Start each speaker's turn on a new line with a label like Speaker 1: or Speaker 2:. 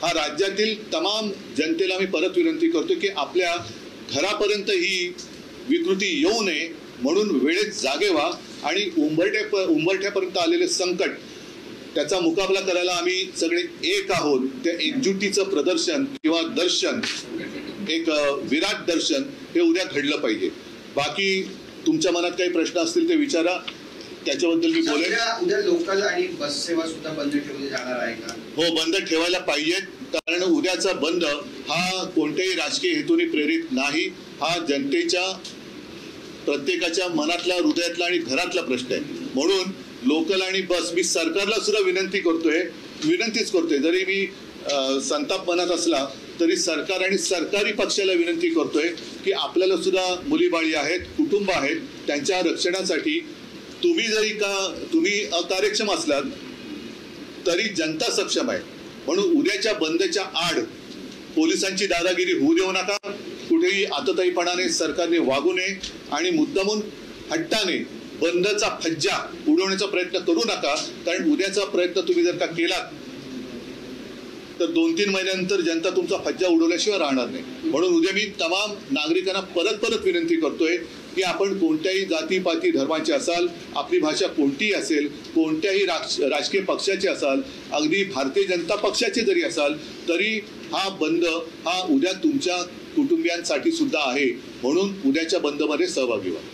Speaker 1: हा राज्यातील तमाम जनतेला मी परत विनंती करतो की आपल्या घरापर्यंत ही विकृती येऊ नये म्हणून वेळेत जागे व्हा आणि उंबरठ्यापर्यंत आलेले संकट त्याचा मुकाबला करायला आम्ही सगळे एक आहोत. त्या एकजुटीचं प्रदर्शन किंवा दर्शन, एक विराट दर्शन हे उद्या घडलं पाहिजे. बाकी तुमच्या मनात काही प्रश्न असतील ते विचारा, त्याच्याबद्दल मी बोलेन.
Speaker 2: उद्या लोकल आणि बस सेवा सुद्धा बंद ठेवली जाणार आहे का?
Speaker 1: हो, बंद ठेवायला पाहिजेत, कारण उद्याचा बंद हा कोणत्याही राजकीय हेतूने प्रेरित नाही. हा जनतेच्या प्रत्येकाच्या मनातला, हृदयातला आणि घरातला प्रश्न आहे. म्हणून लोकल आणि बस, मी सरकारला सुद्धा विनंतीच करतोय, जरी मी संताप मनात असला तरी सरकार आणि सरकारी पक्षाला विनंती करतोय की आपल्याला सुद्धा मुलीबाळी आहेत, कुटुंब आहेत, त्यांच्या रक्षणासाठी तुम्ही अकार्यक्षम असलात तरी जनता सक्षम आहे. म्हणून उद्याच्या बंदच्या आड पोलिसांची दादागिरी होऊ देऊ नका. कुठेही आतताईपणाने सरकारने वागू नये आणि मुद्दामून हट्टाने बंदचा फज्जा उडवण्याचा प्रयत्न करू नका. कारण उद्याचा प्रयत्न तुम्ही जर का केलात तर 2-3 महिन्यानंतर जनता तुमचा फज्जा उडवल्याशिवाय राहणार नाही. म्हणून उद्या मी तमाम नागरिकांना परत विनंती करतोय की आपण कोणत्याही जातीपाती धर्माचे असाल, आपली भाषा कोणतीही असेल, कोणत्याही राजकीय पक्षाचे असाल, अगदी भारतीय जनता पक्षाचे जरी असाल, तरी हा बंद हा उद्या तुमच्या कुटुंबियांसाठी सुद्धा आहे. म्हणून उद्याच्या बंदमध्ये सहभागी व्हा.